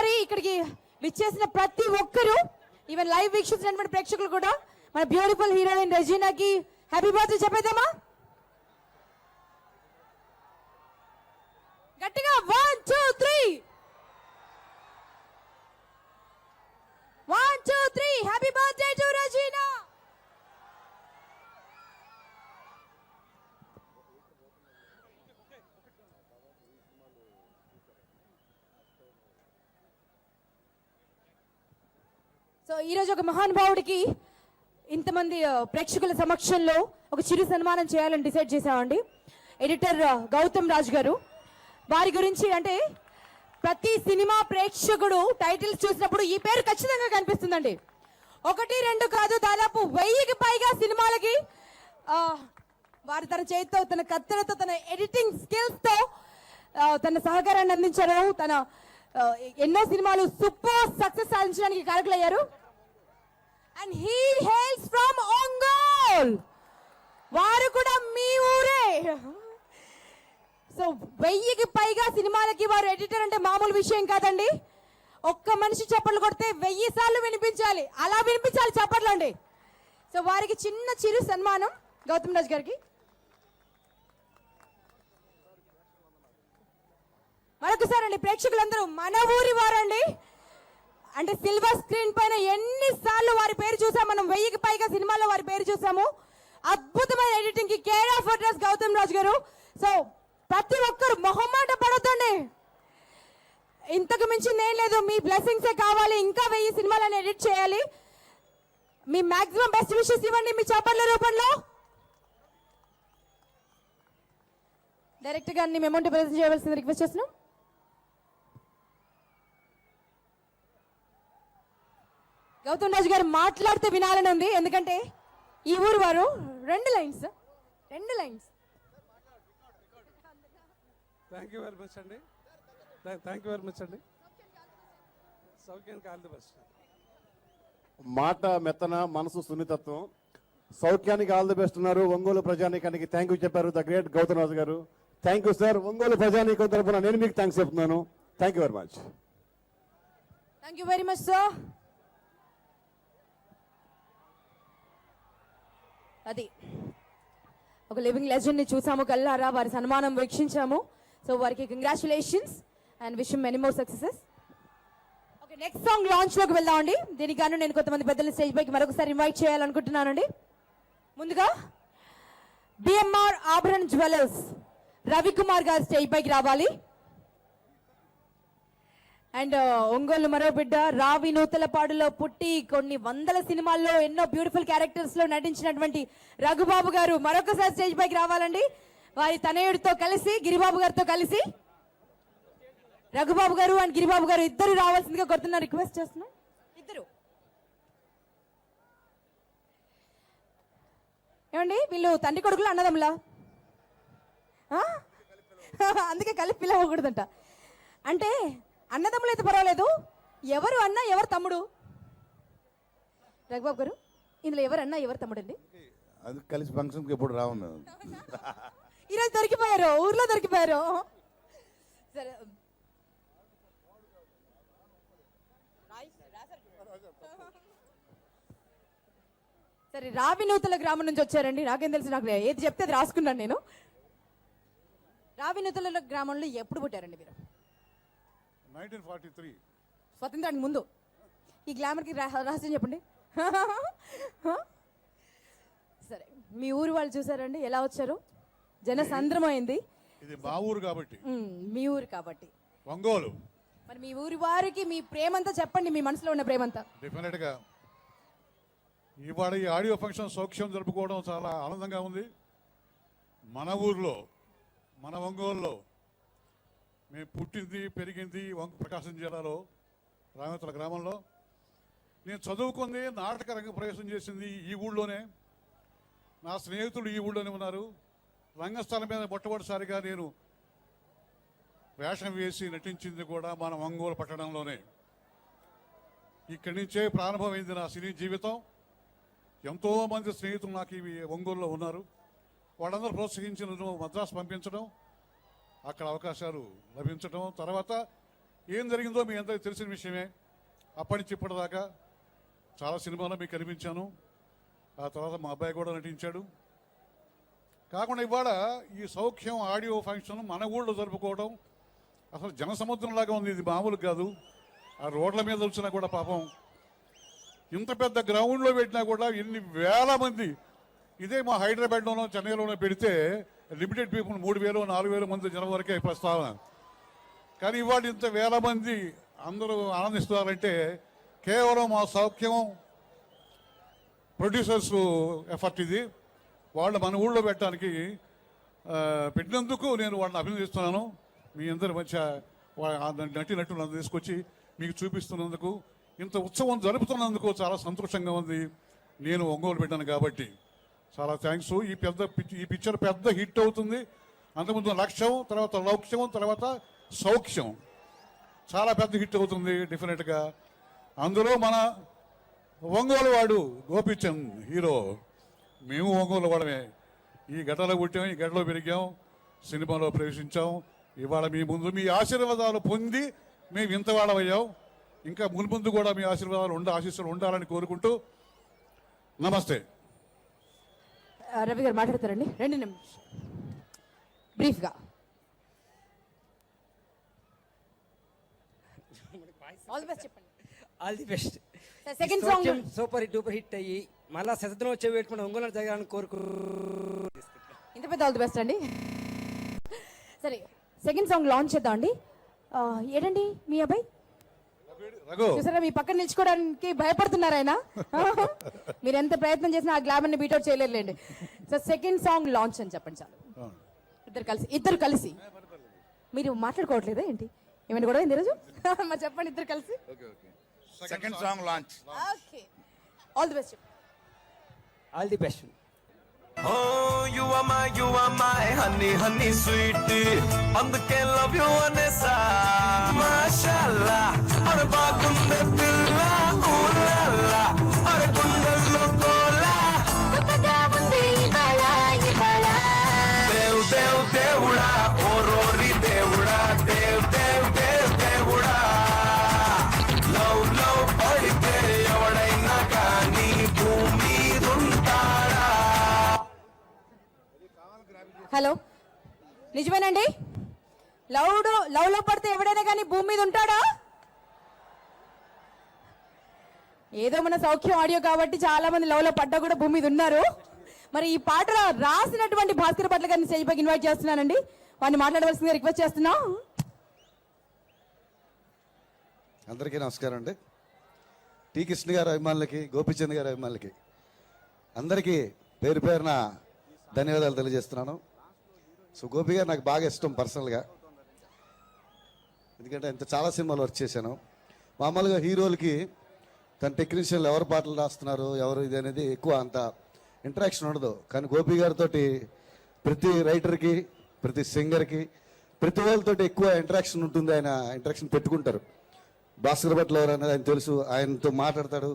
మరొకసారి ఇక్కడికి విచ్చేసిన ప్రతి ఒక్కరూ, ఈవెన్ లైవ్ వీక్షించినటువంటి ప్రేక్షకులు కూడా మన బ్యూటిఫుల్ హీరోయిన్ రెజీనాకి హ్యాపీ బర్త్డే చెప్పేద్దామా? గట్టిగా 1 2 3 1 2 3 happy birthday to Regina. So ఈరోజు ఒక మహానుభావుడికి ఇంతమంది ప్రేక్షకుల సమక్షంలో ఒక చిరు సన్మానం చేయాలని డిసైడ్ చేశామండి. ఎడిటర్ గౌతమ్ రాజ్ గారు, వారి గురించి అంటే ప్రతి సినిమా ప్రేక్షకుడు టైటిల్స్ చూసినప్పుడు ఈ పేరు ఖచ్చితంగా కనిపిస్తుందండి. 1 2 కాదు, దాదాపు 1000కి పైగా సినిమాలకి వారు తన చేతితో, తన కత్తెరతో, తన ఎడిటింగ్ స్కిల్స్ తో తన సహకారాన్ని అందించారు. తన ఎన్నో సినిమాలు సూపర్ సక్సెస్ సాధించడానికి కారకులయ్యారు. And he hails from Ongole. వారు కూడా మీ ఊరే. సో 1000కి పైగా సినిమాలకి వారు ఎడిటర్ అంటే మామూలు విషయం కాదండి. ఒక్క మనిషి చప్పట్లు కొడితే 1000 సార్లు వినిపించాలి, అలా వినిపించాలి చప్పట్లు అండి. సో వారికి చిన్న చిరు సన్మానం గౌతమ్ రాజ్ గారికి. మరొకసారి అండి, ప్రేక్షకులందరూ మన ఊరి వారండి. అంటే సిల్వర్ స్క్రీన్ పైన ఎన్నిసార్లు వారి పేరు చూసాం మనం, 1000కి పైగా సినిమాల్లో వారి పేరు చూసాము. అద్భుతమైన ఎడిటింగ్ కి care of address Gautam Raj గారు. సో ప్రతి ఒక్కరు మొహమాట పడొద్దండి, ఇంతకు మించింది ఏం లేదు. మీ బ్లెస్సింగ్సే కావాలి, ఇంకా 1000 సినిమాలను ఎడిట్ చేయాలి. మీ మాక్సిమం బెస్ట్ విషెస్ ఇవ్వండి మీ చప్పట్ల రూపంలో. డైరెక్ట్ గా అన్ని మెమోంటి ప్రజెంట్ చేయవలసింది రిక్వెస్ట్ చేస్తున్నాం. గౌతమ్ రాజ్ గారు మాట్లాడితే వినాలని ఉంది, ఎందుకంటే ఈ ఊరు వారు. 2 lines. Thank you very much అండి. థ్యాంక్ యూ వెరీ మచ్ అండి. సౌఖ్యానికి ఆల్ ది బెస్ట్. మాట మెత్తన, మనసు సున్నితత్వం. సౌఖ్యానికి ఆల్ ది బెస్ట్ ఉన్నారు. ఒంగోలు ప్రజానీకానికి థ్యాంక్ యూ చెప్పారు ద గ్రేట్ గౌతమ్ రాజు గారు. Thank you sir. ఒంగోలు ప్రజానీకం తరపున నేను మీకు థ్యాంక్స్ చెప్తున్నాను. Thank you very much. Thank you very much sir. అది ఒక లివింగ్ లెజెండ్ ని చూసాము కల్లారా, వారి సన్మానం వీక్షించాము. సో వారికి congratulations and wish many more successes. Okay, next song launch లోకి వెళ్దామండి. దీనికి గాను నేను కొంతమంది పెద్దల స్టేజ్ పైకి మరొకసారి ఇన్వైట్ చేయాలనుకుంటున్నానండి. ముందుగా బిఎంఆర్ ఆభరణ్ జ్యువెలర్స్ రవికుమార్ గారు స్టేజ్ పైకి రావాలి. అండ్ ఒంగోలు మరో బిడ్డ, రావి నూతలపాడులో పుట్టి కొన్ని వందల సినిమాల్లో ఎన్నో బ్యూటిఫుల్ క్యారెక్టర్స్ లో నటించినటువంటి రఘుబాబు గారు మరొకసారి స్టేజ్ పైకి రావాలండి. వారి తనయుడితో కలిసి, గిరిబాబు గారితో కలిసి. రఘుబాబు గారు అండ్ గిరిబాబు గారు ఇద్దరు రావాల్సిందిగా కోరుతున్నా, రిక్వెస్ట్ చేస్తున్నాం. ఇద్దరు ఏమండి, వీళ్ళు తండ్రి కొడుకులు అన్నదమ్ములా? అందుకే కలిపి పిలవకూడదంట. అంటే అన్నదమ్ములు అయితే పర్వాలేదు, ఎవరు అన్న ఎవరు తమ్ముడు? రఘుబాబు గారు, ఇందులో ఎవరు అన్న ఎవరు తమ్ముడు అండి? అది కలిసి ఫంక్షన్కి ఎప్పుడు రావును. ఈరోజు దొరికిపోయారు, ఊర్లో దొరికిపోయారు. సరే, సరే రావి నూతల గ్రామం నుంచి వచ్చారండి. నాకేం తెలుసు, నాకు ఏది చెప్తే అది రాసుకున్నాను నేను. రావి నూతల గ్రామంలో ఎప్పుడు పుట్టారండి మీరు? 1943. స్వతంత్రానికి ముందు. ఈ గ్లామర్కి రహస్యం చెప్పండి. సరే, మీ ఊరు వాళ్ళు చూసారండి ఎలా వచ్చారు? జనసంద్రమైంది. ఇది మా ఊరు కాబట్టి. మీ ఊరు కాబట్టి ఒంగోలు. మరి మీ ఊరి వారికి మీ ప్రేమంతా చెప్పండి, మీ మనసులో ఉన్న ప్రేమంతా. డెఫినెట్ గా ఇవాళ ఈ ఆడియో ఫంక్షన్ సౌఖ్యం జరుపుకోవడం చాలా ఆనందంగా ఉంది. మన ఊర్లో, మన ఒంగోలులో మేము పుట్టింది పెరిగింది ప్రకాశం జిల్లాలో రామేతల గ్రామంలో. నేను చదువుకుంది, నాటక రంగ ప్రవేశం చేసింది ఈ ఊళ్ళోనే. నా స్నేహితులు ఈ ఊళ్ళోనే ఉన్నారు. రంగస్థలం మీద మొట్టమొదటిసారిగా నేను వేషం వేసి నటించింది కూడా మన ఒంగోలు పట్టణంలోనే. ఇక్కడి నుంచే ప్రారంభమైంది నా సినీ జీవితం. ఎంతోమంది స్నేహితులు నాకు ఇవి ఒంగోలులో ఉన్నారు. వాళ్ళందరూ ప్రోత్సహించి నన్ను మద్రాసు పంపించడం, అక్కడ అవకాశాలు లభించడం, తర్వాత ఏం జరిగిందో మీ అందరికీ తెలిసిన విషయమే. అప్పటి నుంచి ఇప్పటిదాకా చాలా సినిమాలో మీకు కనిపించాను. ఆ తర్వాత మా అబ్బాయి కూడా నటించాడు. కాకుండా ఇవాళ ఈ సౌఖ్యం ఆడియో ఫంక్షన్ మన ఊళ్ళో జరుపుకోవడం అసలు జనసముద్రంలాగా ఉంది. ఇది మామూలు కాదు. ఆ రోడ్ల మీద వచ్చినా కూడా పాపం ఇంత పెద్ద గ్రౌండ్లో పెట్టినా కూడా ఎన్ని వేల మంది. ఇదే మా హైదరాబాద్లోనో చెన్నైలోనో పెడితే లిమిటెడ్ పీపుల్ 3,000 4,000 మంది జనం వరకే ప్రస్తావన. కానీ ఇవాళ ఇంత వేల మంది అందరూ ఆనందిస్తున్నారంటే కేవలం మా సౌఖ్యం ప్రొడ్యూసర్స్ ఎఫర్ట్ ఇది. వాళ్ళు మన ఊళ్ళో పెట్టడానికి పెట్టినందుకు నేను వాళ్ళని అభినందిస్తున్నాను. మీ అందరి మధ్య నటులను తీసుకొచ్చి మీకు చూపిస్తున్నందుకు, ఇంత ఉత్సవం జరుపుతున్నందుకు చాలా సంతోషంగా ఉంది. నేను ఒంగోలు పెట్టాను కాబట్టి చాలా థ్యాంక్స్. ఈ పిక్చర్ పెద్ద హిట్ అవుతుంది. అంతకుముందు లక్ష్యం, తర్వాత లౌక్ష్యం, తర్వాత సౌఖ్యం చాలా పెద్ద హిట్ అవుతుంది డెఫినెట్గా. అందులో మన ఒంగోలు వాడు గోపీచంద్ హీరో. మేము ఒంగోలు వాడమే. ఈ గడ్డలో పుట్టాం, ఈ గడ్డలో పెరిగాం, సినిమాలో ప్రవేశించాం. ఇవాళ మీ ముందు మీ ఆశీర్వాదాలు పొంది మేము ఇంత వాడమయ్యాం. ఇంకా మున్ముందు కూడా మీ ఆశీర్వాదాలు ఆశీస్సులు ఉండాలని కోరుకుంటూ నమస్తే. రవి గారు మాట్లాడతారండి 2 నిమిషాలు బ్రీఫ్గా. ఆల్ ది బెస్ట్ చెప్పండి. All the best. Second song super duper hit అయ్యి మళ్ళా శతదినం వచ్చే పెట్టుకుని ఒంగోలు జరగాలని కోరుకు. ఇంత పెద్ద ఆల్ ది బెస్ట్ అండి. సరే, సెకండ్ సాంగ్ లాంచ్ చేద్దాం అండి. ఏంటండి మీ అబ్బాయి చూసారా, మీ పక్కన నిల్చుకోవడానికి భయపడుతున్నారు ఆయన. మీరు ఎంత ప్రయత్నం చేసినా ఆ గ్లామర్ని బీట్అవుట్ చేయలేరులేండి. సో సెకండ్ సాంగ్ లాంచ్ అని చెప్పండి చాలు. ఇద్దరు కలిసి మీరు మాట్లాడుకోవట్లేదా ఏంటి? ఏమైనా కూడా ఈరోజు మరి చెప్పండి ఇద్దరు కలిసి. Second song launch. Okay, all the best. All the best. Oh, you are my honey, honey sweet. అందుకే love you అనేసా. మాషాల్లా అరే బాగుందే పిల్ల, ఊలల్లా అరే గుండెల్లో కోలా కొత్తగా ఉంది ఇవాళ ఇవాళ. దేవ్ దేవ్ దేవుడా, ఓ రోరి దేవుడా, దేవ్ దేవ్ దేవ్ దేవుడా. లవ్ లవ్ పడితే ఎవడైనా కానీ భూమి ఉంటాడా. హలో, నిజమేనండి? లవ్ లో పడితే ఎవడైనా కానీ భూమి మీద ఉంటాడా? ఏదో మన సౌఖ్యం ఆడియో కాబట్టి చాలా మంది లవ్ లో పడ్డా కూడా భూమి మీద ఉన్నారు. మరి ఈ పాట రాసినటువంటి భాస్కర్ పట్ల గారిని స్టేజ్ పైకి ఇన్వైట్ చేస్తున్నానండి. వాడిని మాట్లాడవలసిందిగా రిక్వెస్ట్ చేస్తున్నాం. అందరికీ నమస్కారం అండి. టి కృష్ణ గారి అభిమానులకి, గోపీచంద్ గారి అభిమానులకి అందరికీ పేరు పేరున ధన్యవాదాలు తెలియజేస్తున్నాను. సో గోపి గారు నాకు బాగా ఇష్టం పర్సనల్గా, ఎందుకంటే ఇంత చాలా సినిమాలు వర్క్ చేశాను. మామూలుగా హీరోలకి తన టెక్నీషియన్లు ఎవరు పాటలు రాస్తున్నారు, ఎవరు ఇది అనేది ఎక్కువ అంత ఇంటరాక్షన్ ఉండదు. కానీ గోపి గారితో ప్రతి రైటర్కి, ప్రతి సింగర్కి, ప్రతి వాళ్ళతో ఎక్కువ ఇంటరాక్షన్ ఉంటుంది. ఆయన ఇంటరాక్షన్ పెట్టుకుంటారు. భాస్కర్ భట్ ఎవరు అనేది ఆయన తెలుసు. ఆయనతో మాట్లాడతాడు,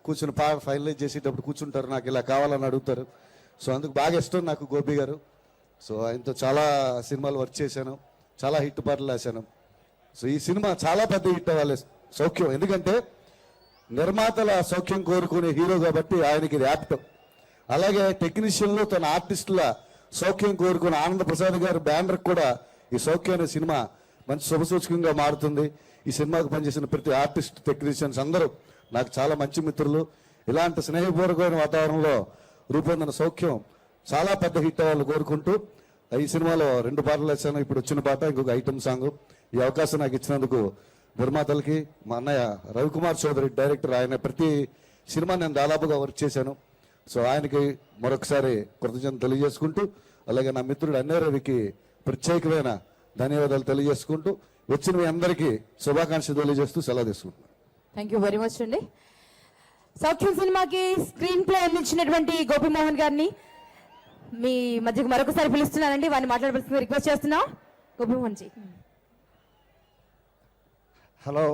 కూర్చుని పాట ఫైనలైజ్ చేసేటప్పుడు కూర్చుంటారు, నాకు ఇలా కావాలని అడుగుతారు. సో అందుకు బాగా ఇష్టం నాకు గోపి గారు. సో ఆయనతో చాలా సినిమాలు వర్క్ చేశాను, చాలా హిట్ పాటలు రాశాను. సో ఈ సినిమా చాలా పెద్ద హిట్ అవ్వాలి సౌఖ్యం, ఎందుకంటే నిర్మాతల సౌఖ్యం కోరుకునే హీరో కాబట్టి ఆయనకి ఇది యాప్ట్. అలాగే టెక్నీషియన్లు తన ఆర్టిస్టుల సౌఖ్యం కోరుకునే ఆనంద ప్రసాద్ గారి బ్యానర్ కూడా ఈ సౌఖ్యం అనే సినిమా మంచి శుభసూచకంగా మారుతుంది. ఈ సినిమాకు పనిచేసిన ప్రతి ఆర్టిస్ట్, టెక్నీషియన్స్ అందరూ నాకు చాలా మంచి మిత్రులు. ఇలాంటి స్నేహపూర్వకమైన వాతావరణంలో రూపొందిన సౌఖ్యం చాలా పెద్ద హిట్ అవ్వాలని కోరుకుంటూ ఈ సినిమాలో 2 పాటలు వేసాను. ఇప్పుడు వచ్చిన పాట ఇంకొక ఐటమ్ సాంగ్. ఈ అవకాశం నాకు ఇచ్చినందుకు నిర్మాతలకి, మా అన్నయ్య రవికుమార్ చౌదరి డైరెక్టర్, ఆయన ప్రతి సినిమా నేను దాదాపుగా వర్క్ చేశాను. సో ఆయనకి మరొకసారి కృతజ్ఞతలు తెలియజేసుకుంటూ, అలాగే నా మిత్రుడు అన్నయ్య రవికి ప్రత్యేకమైన ధన్యవాదాలు తెలియజేసుకుంటూ, వచ్చిన మీ అందరికీ శుభాకాంక్షలు తెలియజేస్తూ సెలవు తీసుకుంటున్నాను. థ్యాంక్ యూ వెరీ మచ్ అండి. సౌఖ్యం సినిమాకి స్క్రీన్ ప్లే అందించినటువంటి గోపిమోహన్ గారిని మీ మధ్యకు మరొకసారి పిలుస్తున్నానండి. వారిని మాట్లాడవలసింది రిక్వెస్ట్ చేస్తున్నాం. గోపిమోహన్ జీ. హలో,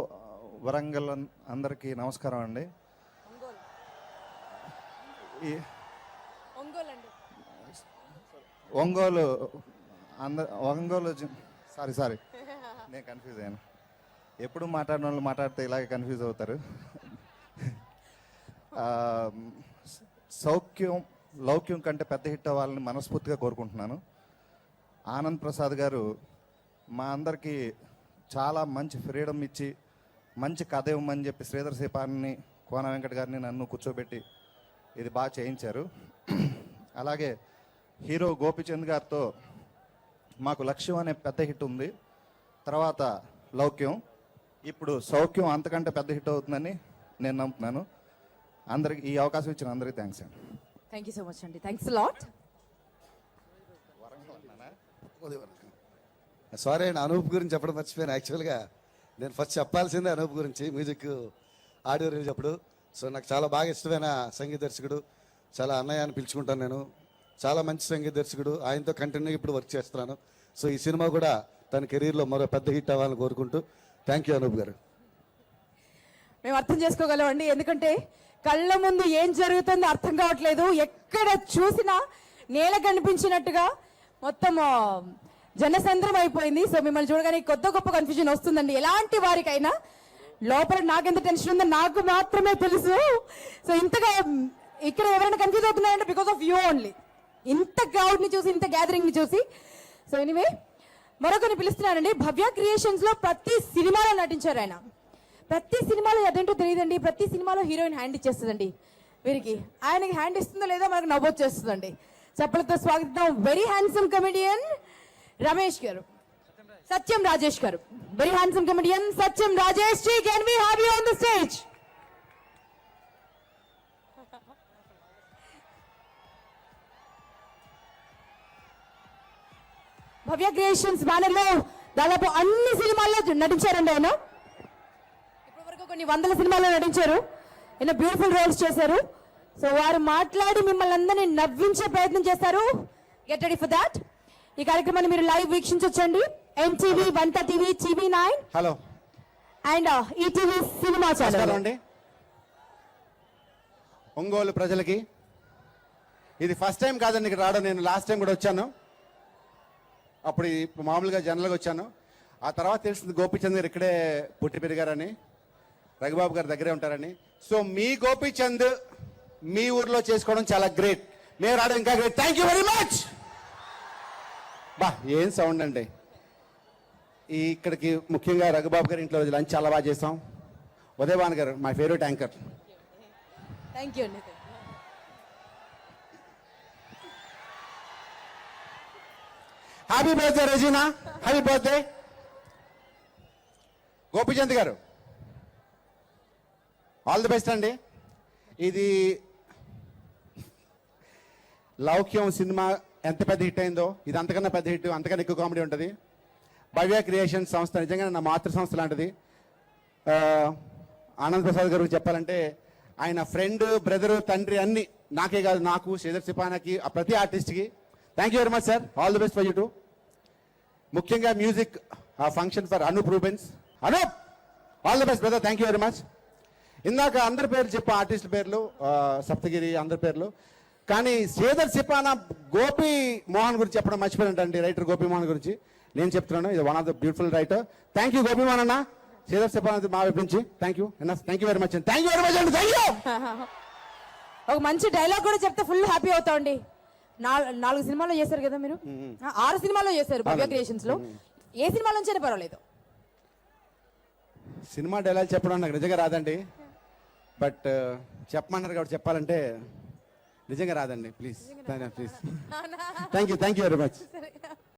వరంగల్ అందరికీ నమస్కారం అండి. ఒంగోలు సారీ నేను కన్ఫ్యూజ్ అయ్యాను. ఎప్పుడు మాట్లాడిన వాళ్ళు మాట్లాడితే ఇలాగే కన్ఫ్యూజ్ అవుతారు. ఆ, సౌఖ్యం లౌక్యం కంటే పెద్ద హిట్ అవ్వాలని మనస్ఫూర్తిగా కోరుకుంటున్నాను. ఆనంద్ ప్రసాద్ గారు మా అందరికీ చాలా మంచి ఫ్రీడమ్ ఇచ్చి మంచి కథ ఇవ్వమని చెప్పి శ్రీధర్ శిపాన్ని, కోన వెంకట్ గారిని నన్ను కూర్చోబెట్టి ఇది బాగా చేయించారు. అలాగే హీరో గోపిచంద్ గారితో మాకు లక్ష్యం అనే పెద్ద హిట్ ఉంది, తర్వాత లౌక్యం, ఇప్పుడు సౌఖ్యం అంతకంటే పెద్ద హిట్ అవుతుందని నేను నమ్ముతున్నాను. అందరికి ఈ అవకాశం ఇచ్చిన అందరికీ థ్యాంక్స్ అండి. థ్యాంక్ యూ సో మచ్ అండి. Thanks lot. సారీ అండి, అనూప్ గురించి చెప్పడం మర్చిపోయాను. యాక్చువల్గా నేను ఫస్ట్ చెప్పాల్సిందే అనూప్ గురించి, మ్యూజిక్ ఆడియో రిలీజ్ అప్పుడు. సో నాకు చాలా బాగా ఇష్టమైన సంగీత దర్శకుడు, చాలా అన్నయ్య అని పిలుచుకుంటాను నేను. చాలా మంచి సంగీత దర్శకుడు, ఆయనతో కంటిన్యూ ఇప్పుడు వర్క్ చేస్తున్నాను. సో ఈ సినిమా కూడా తన కెరీర్లో మరో పెద్ద హిట్ అవ్వాలని కోరుకుంటూ థ్యాంక్ యూ అనూప్ గారు. మేము అర్థం చేసుకోగలం అండి, ఎందుకంటే కళ్ళ ముందు ఏం జరుగుతుందో అర్థం కావట్లేదు. ఎక్కడ చూసినా నేల కనిపించినట్టుగా మొత్తం జనసంద్రం అయిపోయింది. సో మిమ్మల్ని చూడగానే కొత్త గొప్ప కన్ఫ్యూజన్ వస్తుందండి ఎలాంటి వారికైనా. లోపల నాకెంత టెన్షన్ ఉందో నాకు మాత్రమే తెలుసు. సో ఇంతగా ఇక్కడ ఎవరైనా కన్ఫ్యూజ్ అవుతున్నారంటే బికాస్ ఆఫ్ యూ ఓన్లీ. ఇంత క్రౌడ్ ని చూసి, ఇంత గ్యాదరింగ్ ని చూసి. సో ఎనీవే మరొకరిని పిలుస్తున్నానండి. భవ్య క్రియేషన్స్ లో ప్రతి సినిమాలో నటించారు ఆయన. ప్రతి సినిమాలో అదేంటో తెలియదండి, ప్రతి సినిమాలో హీరోయిన్ హ్యాండ్ ఇచ్చేస్తుందండి వీరికి. ఆయనకి హ్యాండ్ ఇస్తుందో లేదో మనకు నవ్వొచ్చేస్తుందండి. చప్పలతో స్వాగతం వెరీ హ్యాండ్సమ్ కమెడియన్ రమేష్ గారు, సత్యం రాజేష్ గారు. Very handsome comedian Satyam Rajesh ji, can we have you on the stage? Bhavya creations banner లో దాదాపు అన్ని సినిమాల్లో నటించారండి ఆయన. ఇప్పటివరకు కొన్ని వందల సినిమాల్లో నటించారు. ఎన్నో బ్యూటిఫుల్ రోల్స్ చేశారు. సో వారు మాట్లాడి మిమ్మల్ని అందరినీ నవ్వించే ప్రయత్నం చేస్తారు. Get ready for that. ఈ కార్యక్రమాన్ని మీరు లైవ్ వీక్షించొచ్చండి. ఎన్టీవీ, వంట TV, TV9 hello and ETV cinema channel. నమస్కారం అండి ఒంగోలు ప్రజలకి. ఇది ఫస్ట్ టైం కాదండి ఇక్కడ రావడం. నేను లాస్ట్ టైం కూడా వచ్చాను. అప్పుడు మామూలుగా జనరల్గా వచ్చాను. ఆ తర్వాత తెలిసింది గోపీచంద్ గారు ఇక్కడే పుట్టి పెరిగారని, రఘుబాబు గారి దగ్గరే ఉంటారని. సో మీ గోపీచంద్ మీ ఊర్లో చేసుకోవడం చాలా గ్రేట్. మేము రావడం ఇంకా great. Thank you very much. బా ఏం సౌండ్ అండి. ఇక్కడికి ముఖ్యంగా రఘుబాబు గారి ఇంట్లో లంచ్ చాలా బాగా చేసాం. Udayabhanu garu my favourite anchor. Thank you అండి. Happy birthday Regina, happy birthday. Gopichand garu all the best అండి. ఇది లౌక్యం సినిమా ఎంత పెద్ద హిట్ అయిందో, ఇది అంతకన్నా పెద్ద హిట్, అంతకన్నా ఎక్కువ కామెడీ ఉంటుంది. భవ్య క్రియేషన్స్ సంస్థ నిజంగా నా మాతృ సంస్థ లాంటిది. ఆనంద్ ప్రసాద్ గారు చెప్పాలంటే ఆయన ఫ్రెండ్, బ్రదరు, తండ్రి అన్ని. నాకే కాదు, నాకు, శ్రీధర్ సిపానాకి, ప్రతి ఆర్టిస్ట్కి thank you very much sir. All the best for you too. ముఖ్యంగా music function for Anup Rubens. Anup all the best brother, thank you very much. ఇందాక అందరి పేర్లు చెప్పా, ఆర్టిస్ట్ పేర్లు, సప్తగిరి అందరి పేర్లు. కానీ శ్రీధర్ సిపానా గోపి మోహన్ గురించి చెప్పడం మర్చిపోయినట్టండి. రైటర్ గోపి మోహన్ గురించి నేను చెప్తున్నాను. ఇది one of the beautiful writer. Thank you Gopi Mohan అన్న. శ్రీధర్ సిపానా మా వైపు నుంచి thank you. Thank you very much అండి. థ్యాంక్ యూ వెరీ మచ్ అండి. Thank you. ఒక మంచి డైలాగ్ కూడా చెప్తే ఫుల్ హ్యాపీ అవుతామండి. 4 సినిమాల్లో చేశారు కదా మీరు, 6 సినిమాల్లో చేశారు భవ్య క్రియేషన్స్ లో. ఏ సినిమాలో నుంచైనా పర్వాలేదు. సినిమా డైలాగ్ చెప్పడం నాకు నిజంగా రాదండి. బట్ చెప్పమన్నారు కాబట్టి చెప్పాలంటే నిజంగా రాదండి. Please please. Thank you very much.